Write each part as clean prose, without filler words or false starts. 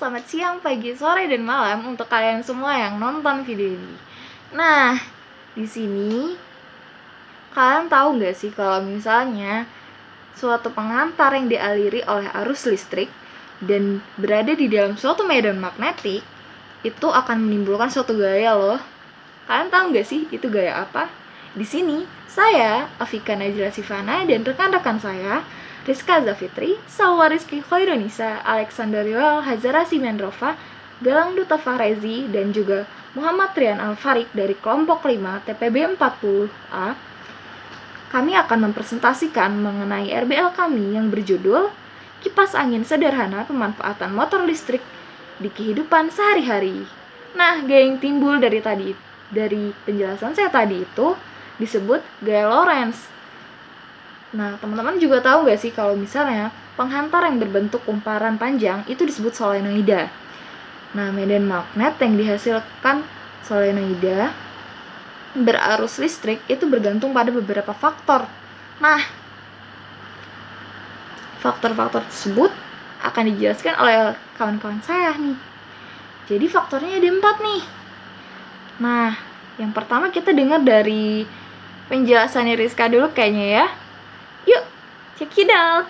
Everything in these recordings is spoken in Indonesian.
selamat siang, pagi, sore, dan malam untuk kalian semua yang nonton video ini. Nah, di sini kalian tahu nggak sih kalau misalnya suatu pengantar yang dialiri oleh arus listrik dan berada di dalam suatu medan magnetik itu akan menimbulkan suatu gaya loh. Kalian tahu nggak sih itu gaya apa? Di sini saya, Afika Najla Sivana, dan rekan-rekan saya Rizka Zafitri, Salwa Rizky Khairunisa, Alexander Yoel, Hazara Simenrova, Galang Duta Fahrezi, dan juga Muhammad Rian Al-Farik dari kelompok 5 TPB 40A. Kami akan mempresentasikan mengenai RBL kami yang berjudul Kipas Angin Sederhana Pemanfaatan Motor Listrik di Kehidupan Sehari-hari. Nah, gaya yang timbul dari penjelasan saya tadi itu disebut gaya Lorentz. Nah, teman-teman juga tahu nggak sih kalau misalnya penghantar yang berbentuk kumparan panjang itu disebut solenoida. Nah, medan magnet yang dihasilkan solenoida berarus listrik itu bergantung pada beberapa faktor. Nah, faktor-faktor tersebut akan dijelaskan oleh kawan-kawan saya nih. Jadi faktornya ada 4 nih. Nah, yang pertama kita dengar dari penjelasannya Rizka dulu kayaknya ya. Yuk, check it out.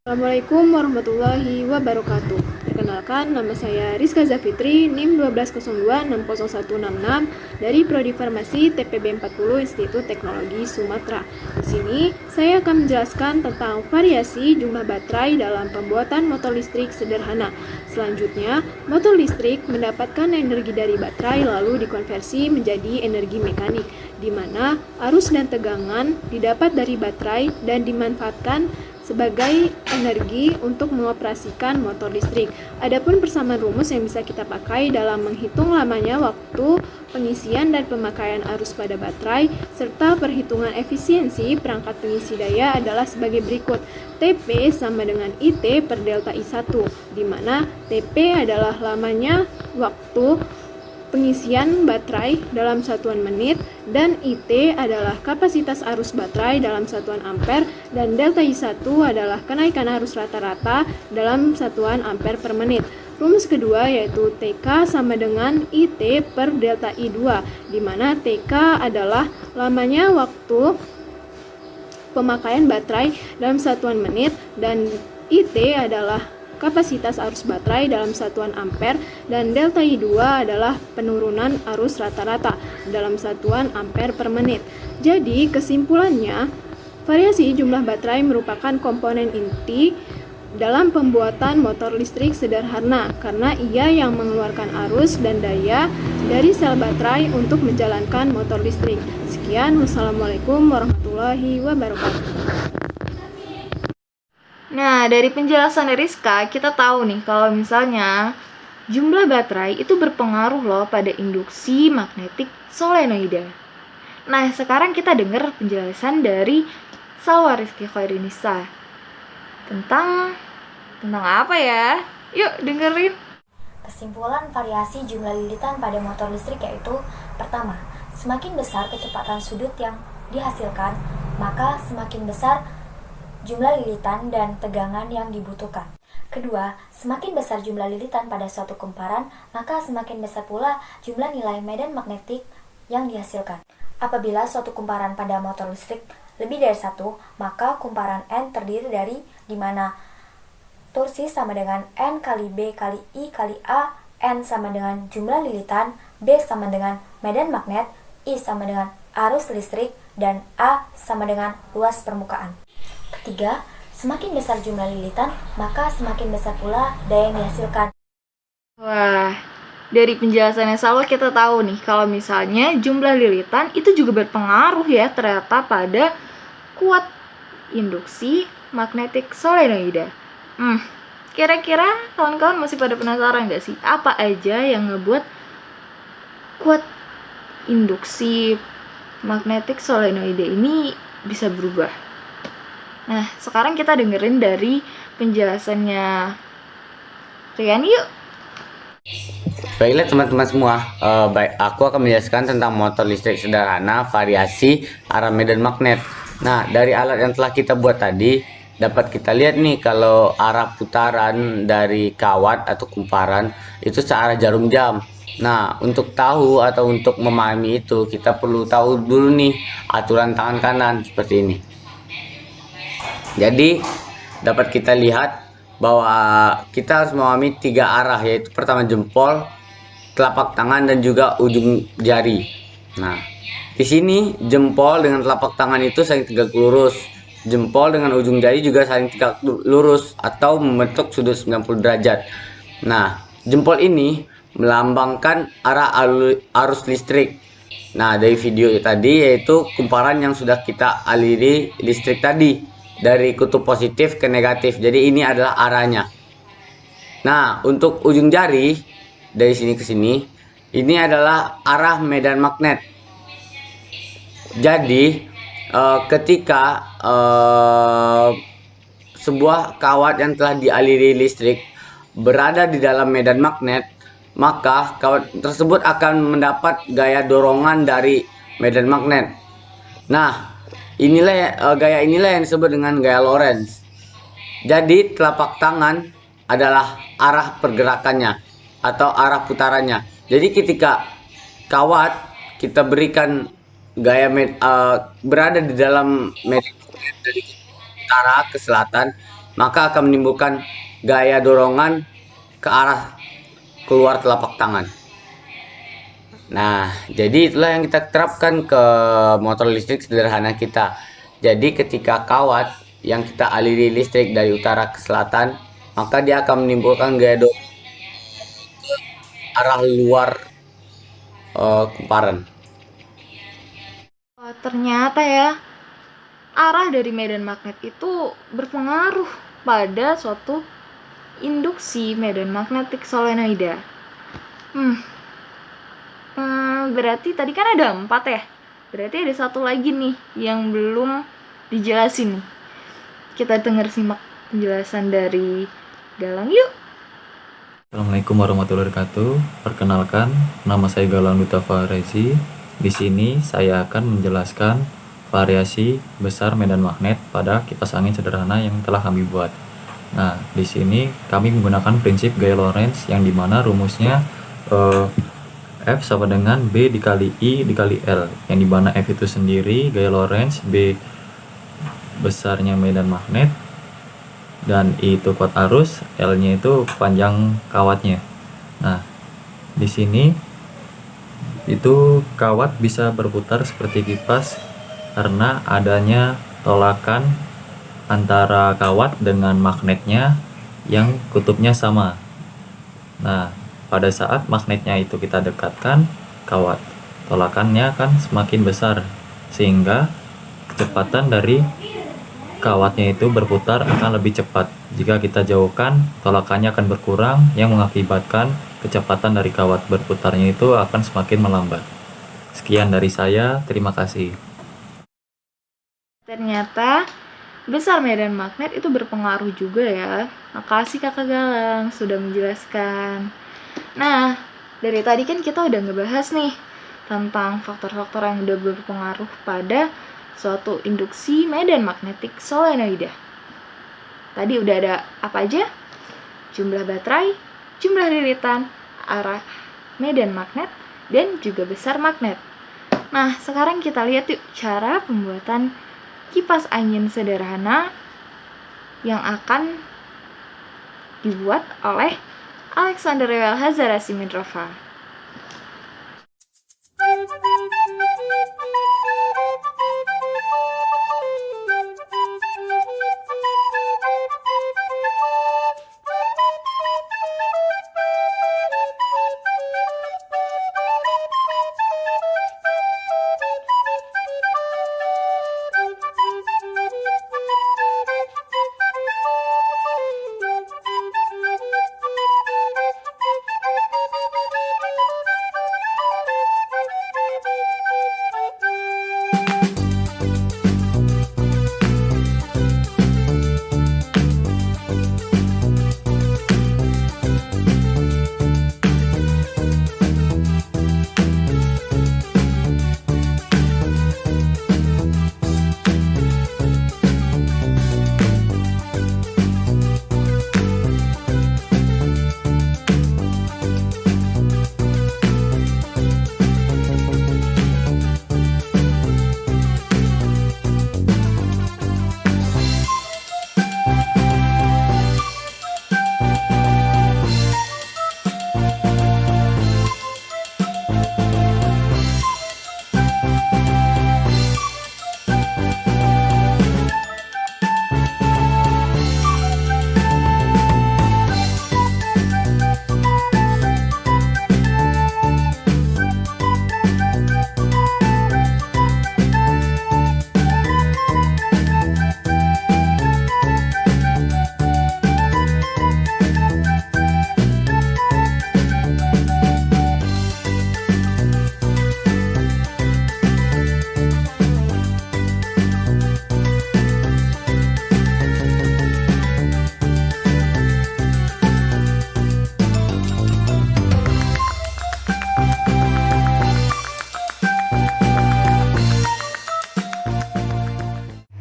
Assalamualaikum warahmatullahi wabarakatuh. Perkenalkan, nama saya Rizka Zafitri, NIM 120260166 dari Prodi Farmasi TPB 40 Institut Teknologi Sumatera. Di sini, saya akan menjelaskan tentang variasi jumlah baterai dalam pembuatan motor listrik sederhana. Selanjutnya, motor listrik mendapatkan energi dari baterai lalu dikonversi menjadi energi mekanik, di mana arus dan tegangan didapat dari baterai dan dimanfaatkan sebagai energi untuk mengoperasikan motor listrik. Adapun persamaan rumus yang bisa kita pakai dalam menghitung lamanya waktu pengisian dan pemakaian arus pada baterai serta perhitungan efisiensi perangkat pengisi daya adalah sebagai berikut. TP sama dengan IT per delta I1, di mana TP adalah lamanya waktu pengisian baterai dalam satuan menit, dan IT adalah kapasitas arus baterai dalam satuan ampere, dan delta I1 adalah kenaikan arus rata-rata dalam satuan ampere per menit. Rumus kedua yaitu TK sama dengan IT per delta I2, di mana TK adalah lamanya waktu pemakaian baterai dalam satuan menit, dan IT adalah kapasitas arus baterai dalam satuan ampere, dan delta I2 adalah penurunan arus rata-rata dalam satuan ampere per menit. Jadi kesimpulannya, variasi jumlah baterai merupakan komponen inti dalam pembuatan motor listrik sederhana karena ia yang mengeluarkan arus dan daya dari sel baterai untuk menjalankan motor listrik. Sekian, wassalamualaikum warahmatullahi wabarakatuh. Nah, dari penjelasan Rizka, kita tahu nih kalau misalnya jumlah baterai itu berpengaruh loh pada induksi magnetik solenoida. Nah, sekarang kita dengar penjelasan dari Salwa Rizky Khairunisa. Tentang apa ya? Yuk dengerin. Kesimpulan variasi jumlah lilitan pada motor listrik yaitu: pertama, semakin besar kecepatan sudut yang dihasilkan, maka semakin besar jumlah lilitan dan tegangan yang dibutuhkan. Kedua, semakin besar jumlah lilitan pada suatu kumparan, maka semakin besar pula jumlah nilai medan magnetik yang dihasilkan. Apabila suatu kumparan pada motor listrik lebih dari satu, maka kumparan N terdiri dari di mana torsi sama dengan N kali B kali I kali A, N sama dengan jumlah lilitan, B sama dengan medan magnet, I sama dengan arus listrik, dan A sama dengan luas permukaan. Ketiga, semakin besar jumlah lilitan, maka semakin besar pula daya yang dihasilkan. Wah, dari penjelasannya Salwa kita tahu nih kalau misalnya jumlah lilitan itu juga berpengaruh ya ternyata pada kuat induksi magnetik solenoida. Kira-kira kawan-kawan masih pada penasaran nggak sih apa aja yang ngebuat kuat induksi magnetik solenoida ini bisa berubah? Nah, sekarang kita dengerin dari penjelasannya Rian yuk. Baiklah teman-teman semua, aku akan menjelaskan tentang motor listrik sederhana variasi arah medan magnet. Nah, dari alat yang telah kita buat tadi, dapat kita lihat nih kalau arah putaran dari kawat atau kumparan itu searah jarum jam. Nah, untuk tahu atau untuk memahami itu kita perlu tahu dulu nih aturan tangan kanan seperti ini. Jadi dapat kita lihat bahwa kita harus memahami 3 arah, yaitu pertama jempol, telapak tangan, dan juga ujung jari. Nah, di sini jempol dengan telapak tangan itu saling tegak lurus. Jempol dengan ujung jari juga saling tegak lurus atau membentuk sudut 90 derajat. Nah, jempol ini melambangkan arah arus listrik. Nah, dari video tadi yaitu kumparan yang sudah kita aliri listrik tadi dari kutub positif ke negatif. Jadi ini adalah arahnya. Nah, untuk ujung jari dari sini ke sini, ini adalah arah medan magnet. Jadi ketika sebuah kawat yang telah dialiri listrik berada di dalam medan magnet, maka kawat tersebut akan mendapat gaya dorongan dari medan magnet. Nah, gaya inilah yang disebut dengan gaya Lorentz. Jadi telapak tangan adalah arah pergerakannya atau arah putarannya. Jadi ketika kawat kita berikan gaya berada di dalam medan dari utara ke selatan, maka akan menimbulkan gaya dorongan ke arah keluar telapak tangan. Nah, jadi itulah yang kita terapkan ke motor listrik sederhana kita. Jadi ketika kawat yang kita aliri listrik dari utara ke selatan, maka dia akan menimbulkan gaya dorongan ke arah luar kumparan. Ternyata ya, arah dari medan magnet itu berpengaruh pada suatu induksi medan magnetik solenoida. Berarti tadi kan ada 4 ya. Berarti ada satu lagi nih yang belum dijelasin nih. Kita dengar simak penjelasan dari Galang yuk. Assalamualaikum warahmatullahi wabarakatuh. Perkenalkan, nama saya Galang Dutafa Rezi. Di sini saya akan menjelaskan variasi besar medan magnet pada kipas angin sederhana yang telah kami buat. Nah, di sini kami menggunakan prinsip gaya Lorentz yang dimana rumusnya F sama dengan B dikali I dikali L, yang dimana F itu sendiri gaya Lorentz, B besarnya medan magnet, dan I itu kuat arus, L-nya itu panjang kawatnya. Nah, di sini itu kawat bisa berputar seperti kipas karena adanya tolakan antara kawat dengan magnetnya yang kutubnya sama. Nah, pada saat magnetnya itu kita dekatkan kawat, tolakannya akan semakin besar sehingga kecepatan dari kawatnya itu berputar akan lebih cepat. Jika kita jauhkan, tolakannya akan berkurang yang mengakibatkan kecepatan dari kawat berputarnya itu akan semakin melambat. Sekian dari saya, terima kasih. Ternyata besar medan magnet itu berpengaruh juga ya. Makasih Kakak Galang sudah menjelaskan. Nah, dari tadi kan kita udah ngebahas nih tentang faktor-faktor yang udah berpengaruh pada suatu induksi medan magnetik solenoida. Tadi udah ada apa aja? Jumlah baterai, jumlah lilitan, arah medan magnet, dan juga besar magnet. Nah, sekarang kita lihat yuk cara pembuatan kipas angin sederhana yang akan dibuat oleh Alexander Rewel Hazara Simidrova.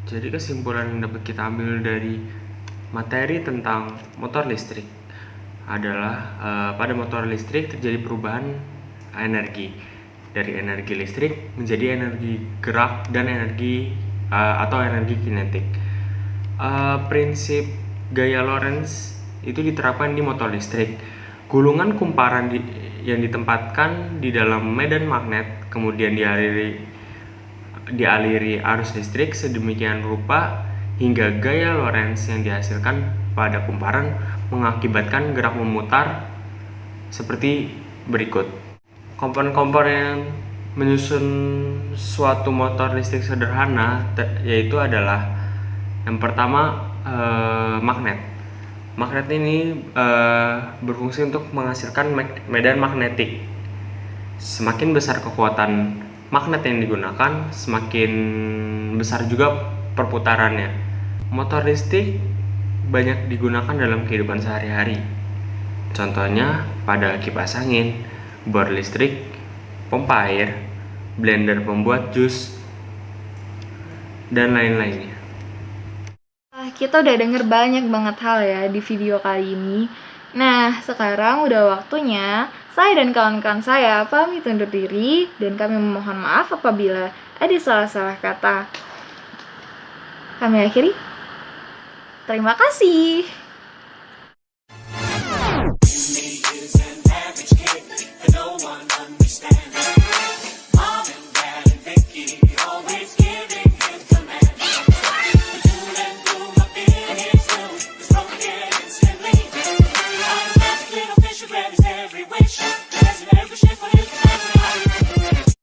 Jadi kesimpulan yang dapat kita ambil dari materi tentang motor listrik adalah pada motor listrik terjadi perubahan energi dari energi listrik menjadi energi gerak dan energi atau energi kinetik. Prinsip gaya Lorentz itu diterapkan di motor listrik. Gulungan kumparan yang ditempatkan di dalam medan magnet kemudian dialiri arus listrik sedemikian rupa hingga gaya Lorentz yang dihasilkan pada kumparan mengakibatkan gerak memutar seperti berikut. Komponen-komponen yang menyusun suatu motor listrik sederhana yaitu adalah yang pertama magnet. Magnet ini berfungsi untuk menghasilkan medan magnetik. Semakin besar kekuatan magnet yang digunakan, semakin besar juga perputarannya. Motor listrik banyak digunakan dalam kehidupan sehari-hari. Contohnya pada kipas angin, bor listrik, pompa air, blender pembuat jus, dan lain-lainnya. Kita udah denger banyak banget hal ya di video kali ini. Nah, sekarang udah waktunya saya dan kawan-kawan saya pamit undur diri dan kami memohon maaf apabila ada salah-salah kata. Kami akhiri. Terima kasih.